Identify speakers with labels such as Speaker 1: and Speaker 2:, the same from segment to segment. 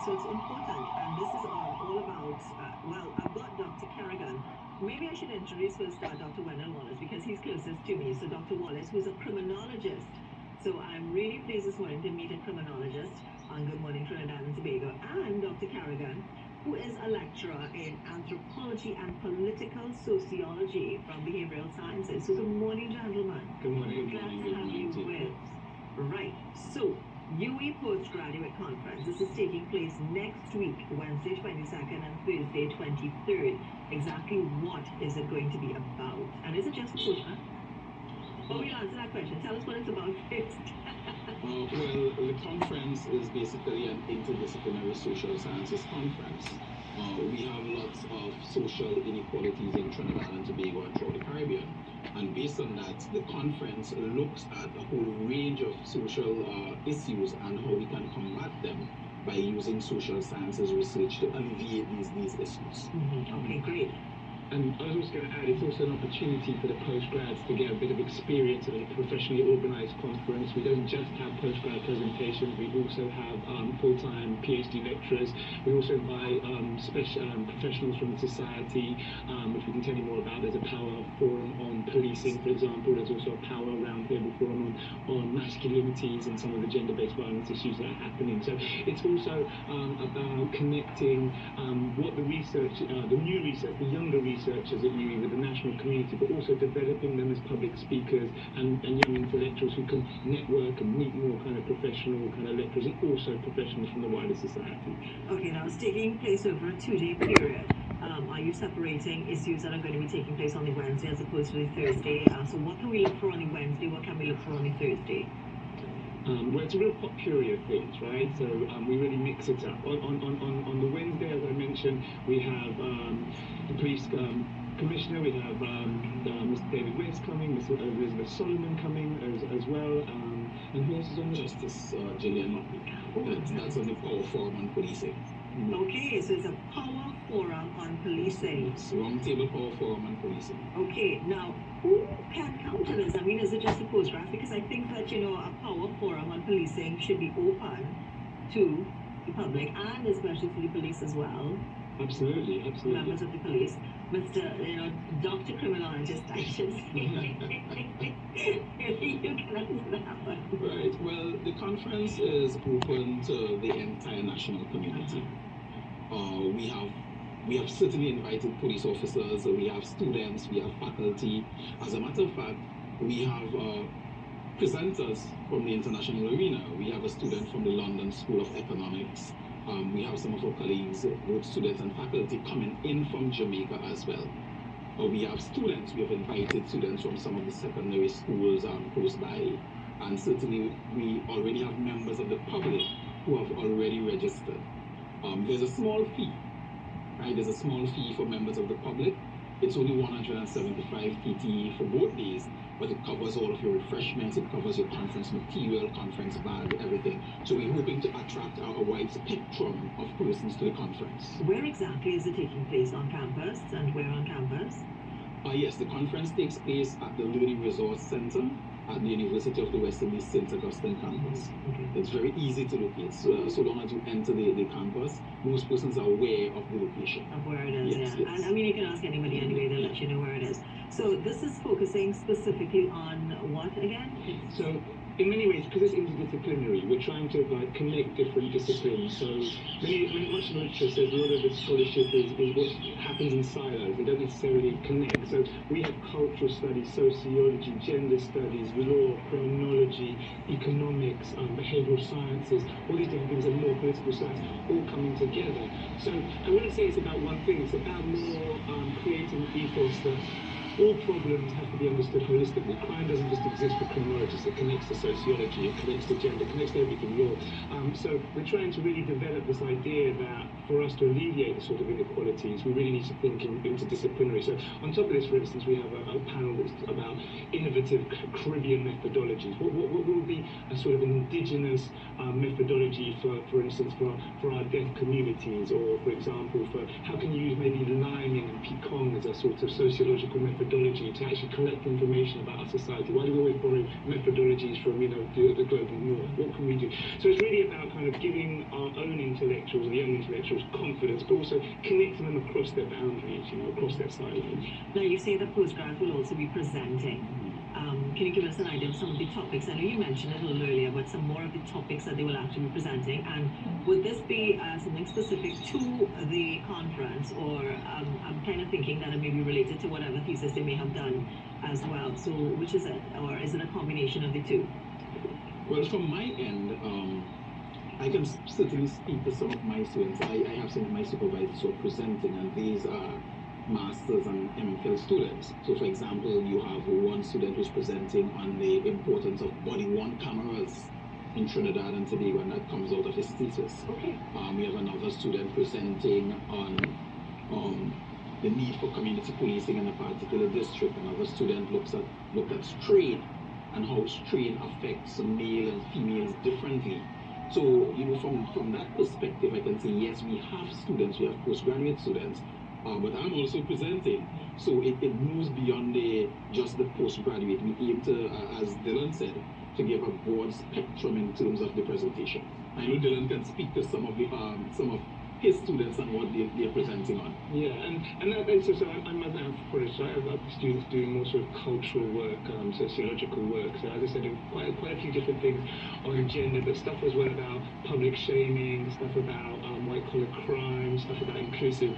Speaker 1: So it's important, and this is all about, I've got Dr. Kerrigan. Maybe I should introduce first Dr. Wendell Wallace because he's closest to me. So Dr. Wallace, who's a criminologist. So I'm really pleased this morning to meet a criminologist on Good Morning Trinidad and Tobago, and Dr. Kerrigan, who is a lecturer in anthropology and political sociology from behavioral sciences. So good morning, gentlemen.
Speaker 2: Good morning.
Speaker 1: Glad to have you with. Right. So UE Postgraduate Conference. This is taking place next week, Wednesday 22nd and Thursday 23rd. Exactly what is it going to be about? And is it just for postgrad? Well, we'll answer that question. Tell us what it's about first.
Speaker 2: Well, the conference is basically an interdisciplinary social sciences conference. We have lots of social inequalities in Trinidad and Tobago and throughout the Caribbean. And based on that, the conference looks at a whole range of social issues and how we can combat them by using social sciences research to alleviate these issues.
Speaker 1: Okay, great.
Speaker 3: And I was also going to add, it's also an opportunity for the postgrads to get a bit of experience at a professionally organised conference. We don't just have postgrad presentations, we also have full-time PhD lecturers. We also invite professionals from the society, which we can tell you more about. There's a power forum on policing, for example. There's also a power roundtable forum on masculinities and some of the gender-based violence issues that are happening. So it's also about connecting what the research, the new research, the younger researchers at UE with the national community, but also developing them as public speakers and young intellectuals who can network and meet more kind of professional kind of lecturers and also professionals from the wider society.
Speaker 1: Okay, now it's taking place over a 2-day period. Are you separating issues that are going to be taking place on the Wednesday as opposed to the Thursday? So what can we look for on the Wednesday? What can we look for on the Thursday?
Speaker 3: Well, it's a real pot purity of things, right? So we really mix it up. On the Wednesday, as I mentioned, we have the police commissioner, we have Mr. David West coming, Ms. Elizabeth Solomon coming as well, and who else is on?
Speaker 2: Justice Gillian Murphy. That's on the power forum on policing.
Speaker 1: Okay, so it's a power forum on policing.
Speaker 2: It's roundtable power forum on policing.
Speaker 1: Okay, now who can come to this? I mean, is it just a postgrad? Because I think that, a power forum on policing should be open to the public and especially to the police as well.
Speaker 3: Absolutely.
Speaker 1: Members of the police. Mr. Dr. Criminologist, I should say. You can answer that one.
Speaker 2: Right. Well, the conference is open to the entire national community. We have certainly invited police officers, we have students, we have faculty. As a matter of fact, we have presenters from the international arena. We have a student from the London School of Economics. We have some of our colleagues, both students and faculty, coming in from Jamaica as well. We have students, we have invited students from some of the secondary schools close by. And certainly we already have members of the public who have already registered. There's a small fee, right? There's a small fee for members of the public. It's only 175 PTE for both days, but it covers all of your refreshments, it covers your conference material, conference bag, everything. So we're hoping to attract a wide spectrum of persons to the conference.
Speaker 1: Where exactly is it taking place? On campus? And where on campus?
Speaker 2: Yes, the conference takes place at the Learning Resource Center at the University of the West Indies St. Augustine campus.
Speaker 1: Okay.
Speaker 2: It's very easy to locate. So long as you enter the campus, most persons are aware of the location.
Speaker 1: Of where it is,
Speaker 2: Yes.
Speaker 1: And I mean, you can ask anybody anyway, they'll let you know where it is. So this is focusing specifically on what again?
Speaker 3: So in many ways, because it's interdisciplinary, we're trying to connect different disciplines. So much literature says a lot of the scholarship is what happens in silos. It doesn't necessarily connect. So we have cultural studies, sociology, gender studies, law, criminology, economics, behavioural sciences, all these different things, and more political science, all coming together. So I wouldn't say it's about one thing. It's about more creating ethos that all problems have to be understood holistically. Crime doesn't just exist for criminologists, it connects to sociology, it connects to gender, it connects to everything, law. So we're trying to really develop this idea that for us to alleviate the sort of inequalities, we really need to think interdisciplinary. So on top of this, for instance, we have a panel that's about innovative Caribbean methodologies. What will be a sort of an indigenous methodology for instance, for our deaf communities, or for example, for how can you use maybe liming and picong as a sort of sociological methodology methodology to actually collect information about our society? Why do we always borrow methodologies from, the global north? What can we do? So it's really about kind of giving our own intellectuals, the young intellectuals, confidence, but also connecting them across their boundaries, across their silos.
Speaker 1: Now, you say that postgrads will also be presenting. Can you give us an idea of some of the topics? I know you mentioned it a little earlier, but some more of the topics that they will actually be presenting. And would this be something specific to the conference, or I'm kind of thinking that it may be related to whatever thesis they may have done as well. So which is it? Or is it a combination of the two?
Speaker 2: Well, from my end, I can certainly speak to some of my students. I have some of my supervisors who are presenting, and these are Masters and MPhil students. So, for example, you have one student who's presenting on the importance of body-worn cameras in Trinidad and Tobago, and that comes out of his thesis.
Speaker 1: Okay.
Speaker 2: We have another student presenting on the need for community policing in a particular district. Another student looked at strain and how strain affects male and females differently. So, from that perspective, I can say, yes, we have students, we have postgraduate students, but I'm also presenting. So it moves beyond just the postgraduate. We aim to, as Dylan said, to give a broad spectrum in terms of the presentation. I know Dylan can speak to some of his students and what they're presenting on.
Speaker 3: Yeah, and so I'm an anthropologist, so I have students doing more sort of cultural work, sociological work. So as I said, quite a few different things on gender, but stuff as well about public shaming, stuff about white collar crime, stuff about inclusive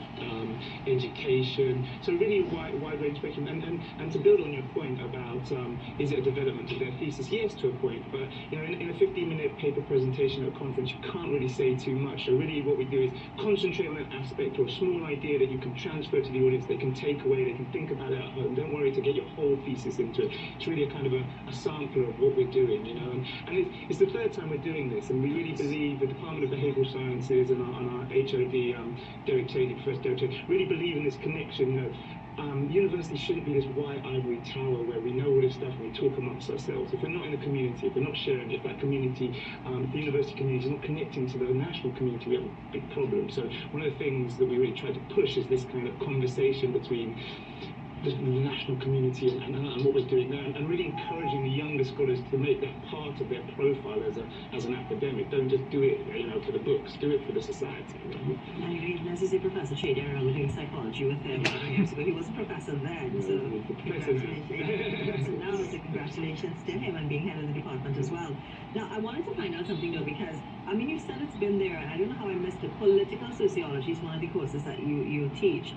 Speaker 3: education. So really wide range spectrum. And to build on your point about is it a development of their thesis? Yes, to a point, but in a 15-minute paper presentation at a conference, you can't really say too much. So really what we do is concentrate on an aspect or a small idea that you can transfer to the audience, they can take away, they can think about it at home. Don't worry to get your whole thesis into it. It's really a kind of a sampler of what we're doing, and it's the third time we're doing this, and we really believe the Department of Behavioural Sciences and our HOD, Derek Cheney, Professor Derek Cheney, really believe in this connection. University shouldn't be this white ivory tower where we know all this stuff and we talk amongst ourselves. If we're not in the community, if we're not sharing, if that community, the university community is not connecting to the national community, we have a big problem. So one of the things that we really try to push is this kind of conversation between the national community and what we're doing now, and really encouraging the younger scholars to make that part of their profile as an academic. Don't just do it, for the books. Do it for the society.
Speaker 1: And even as you say, Professor Cheney, I remember doing psychology with him years ago. He was a professor then, so congratulations. So now, congratulations to him and being head of the department as well. Now, I wanted to find out something though, because you said it's been there, and I don't know how I missed it. Political sociology is one of the courses that you teach.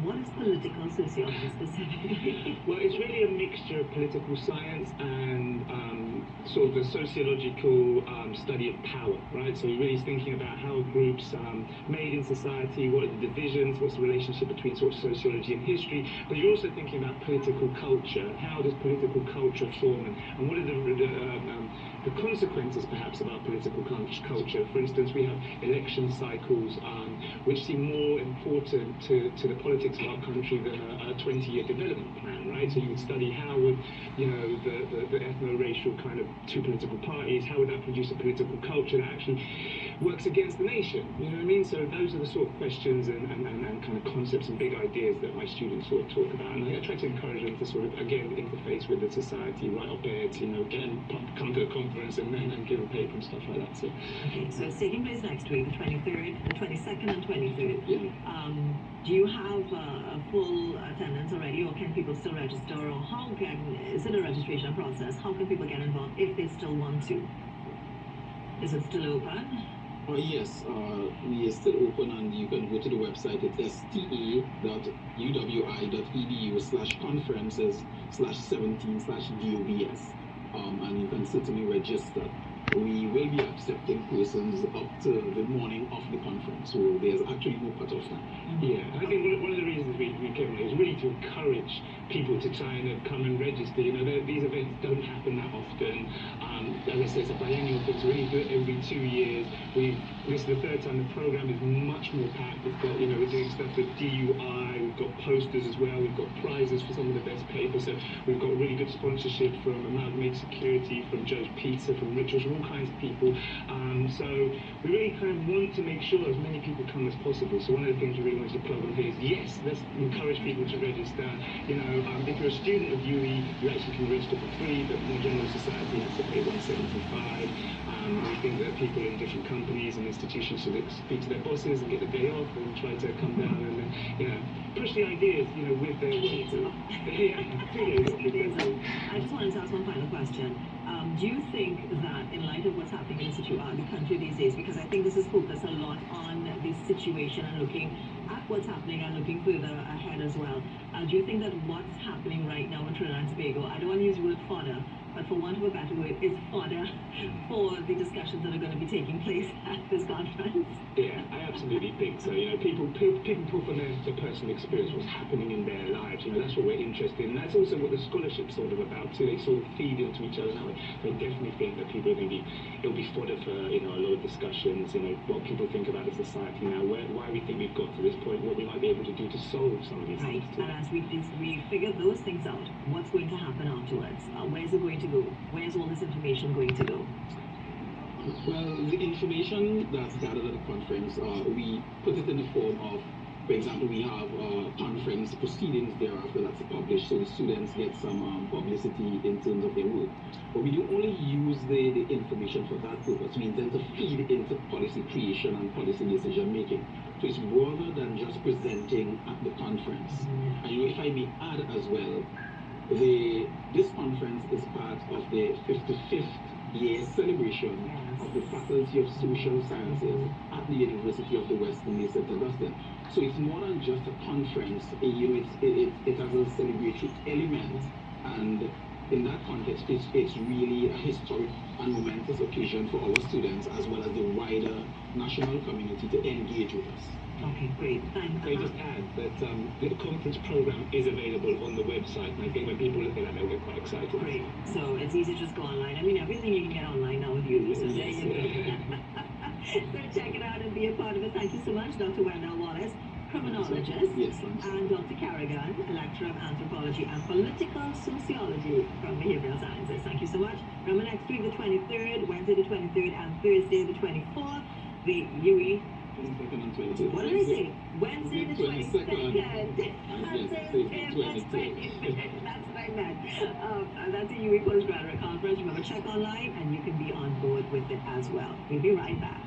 Speaker 1: What is political sociology specifically?
Speaker 3: Well, it's really a mixture of political science and sort of the sociological study of power, right? So you're really thinking about how groups made in society, what are the divisions, what's the relationship between sort of sociology and history, but you're also thinking about political culture. How does political culture form, and what are the consequences perhaps of our political culture? For instance, we have election cycles which seem more important to the politics of our country than a 20-year development plan, right? So you would study how would, the ethno-racial kind of two political parties, how would that produce a political culture that actually works against the nation? You know what I mean? So those are the sort of questions and kind of concepts and big ideas that my students sort of talk about. And I try to encourage them to sort of, again, interface with the society, write op-eds, come to a conference and give a paper and stuff like that. So.
Speaker 1: Okay, so it's taking place next week, the 23rd, the 22nd and 23rd.
Speaker 2: Yeah.
Speaker 1: Do you have a full attendance already, or can people still register, or is it a registration process? How can people get involved if they still want to? Is it still open?
Speaker 2: Yes, we are still open, and you can go to the website. It's sta.uwi.edu/conferences/17/DOBS, and you can certainly register. We will be accepting persons up to the morning of the conference, so there's actually no cutoff time.
Speaker 3: Yeah, I think one of the reasons we came here is really to encourage people to try and come and register. These events don't happen that often. As I said, it's a biennial thing, so we only do it every 2 years. We've this is the third time. The program is much more packed. We've got, we're doing stuff with DUI, we've got posters as well, we've got prizes for some of the best papers. So we've got really good sponsorship from Amalgamated Security, from Joe's Pizza, from Rituals, from all kinds of people. So we really kind of want to make sure as many people come as possible. So one of the things we really want to plug on here is, yes, let's encourage people to register. If you're a student of UE, you actually can register for free, but more general society has to pay $175. We think that people in different companies and institutions should speak to their bosses and get the day off and try to come down and push the ideas with their work.
Speaker 1: I just wanted to ask one final question. Do you think that in light of what's happening in the country these days, because I think this is focused a lot on this situation and looking at what's happening and looking further ahead as well, do you think that what's happening right now in Trinidad and Tobago, I don't want to use the word fodder, but for want of a better word, is fodder for the discussions that are going to be taking place at this conference?
Speaker 3: Yeah, I absolutely think so. People talk from their personal experience, what's happening in their lives. That's what we're interested in. That's also what the scholarship's sort of about too. They sort of feed into each other. Now, I definitely think that people are going to it'll be fodder for a lot of discussions. What people think about the society now, why we think we've got to this point, what we might be able to do to solve some of these things too.
Speaker 1: And as we figure those things out, what's going to happen afterwards? Where's it going to go? Where's all this information going to go?
Speaker 2: Well, the information that's gathered at the conference, we put it in the form of, for example, we have conference proceedings thereafter that's published, so the students get some publicity in terms of their work. But we don't only use the information for that purpose. We intend to feed into policy creation and policy decision making. So it's broader than just presenting at the conference. And if I may add as well, this conference is part of the 55th year celebration of the Faculty of Social Sciences at the University of the West in St. Augustine. So it's more than just a conference. It has a celebratory element, and in that context, it's really a historic and momentous occasion for our students as well as the wider national community to engage with us.
Speaker 1: Okay, great.
Speaker 3: Can I just add that the conference program is available on the website, and I think when people look at that, they'll get quite excited.
Speaker 1: Great. So it's easy to just go online. I mean, everything you can get online now with you. So there you go. So check it out and be a part of it. Thank you so much, Dr. Wendell Wallace, criminologist, and Dr. Kerrigan, lecturer of anthropology and political sociology from Behavioural Sciences. Thank you so much. Remember, next week, the 23rd, Wednesday the 23rd, and Thursday the 24th, the UE. What did I say? Wednesday the 22nd. And Thursday the 23rd. That's what I meant. That's the UE Postgraduate Conference. Remember, check online and you can be on board with it as well. We'll be right back.